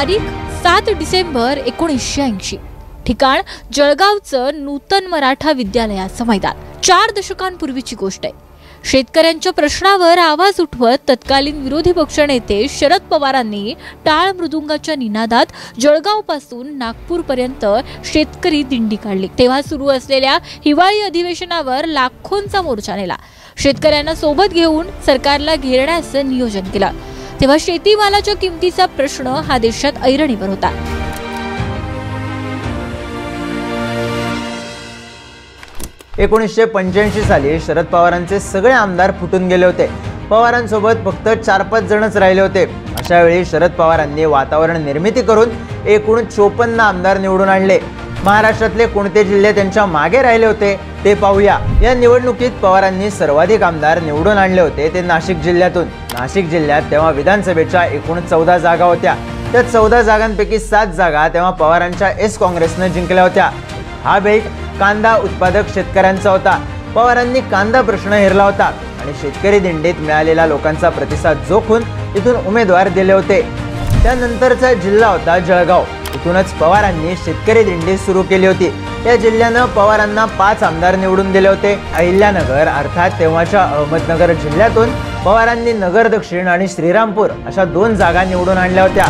तारीख 7 डिसेंबर 1980। ठिकाण जळगावचं नूतन मराठा विद्यालयाचं मैदान। 4 दशकांपूर्वीची गोष्ट आहे। शेतकऱ्यांच्या प्रश्नावर आवाज उठवत तत्कालीन विरोधी पक्षनेते शरद पवारांनी टाळ मृदुंगाच्या निनादात जळगाव पासून नागपूर पर्यंत शेतकरी दिंडी काढली। तेव्हा सुरू असलेल्या हिवाळी अधिवेशनावर लाखोंचा मोर्चा नेला। शेतकऱ्यांना सोबत घेऊन सरकारला घेरण्याचं नियोजन केलं। तेव्हा शेतीमालाच्या किमतीचा प्रश्न हा देशात ऐरणीवर होता। एकोणीसशे 85 साली शरद पवारांचे सगळे आमदार फुटून गेले होते। पवारांसोबत फक्त 4-5 जणच राहिले होते। अशा वेळी शरद पवारांनी वातावरण निर्मिती करून एकूण 54 आमदार निवडून आणले। महाराष्ट्रातले कोणते जिल्हे त्यांच्या मागे राहिले होते ते पाहूया। या निवडणुकीत पवारांनी सर्वाधिक आमदार निवडून आणले होते ते नाशिक जिल्ह्यातून। नाशिक जिल्ह्यात तेव्हा विधानसभेच्या एकूण 14 जागा होत्या। त्या 14 जागांपैकी 7 जागा तेव्हा पवारांच्या एस काँग्रेसने जिंकल्या होत्या। हा बेल्ट कांदा उत्पादक शेतकऱ्यांचा होता। पवारांनी कांदा प्रश्न हेरला होता आणि शेतकरी दिंडीत मिळालेला लोकांचा प्रतिसाद जोखून इथून उमेदवार दिले होते। त्यानंतरचा जिल्हा होता जळगाव। इथूनच पवारांनी शेतकरी दिंडी सुरू केली होती। या जिल्ह्यानं पवारांना 5 आमदार निवडून दिले होते। अहिल्यानगर अर्थात तेव्हाच्या अहमदनगर जिल्ह्यातून पवारांनी नगर दक्षिण आणि श्रीरामपूर अशा 2 जागा निवडून आणल्या होत्या।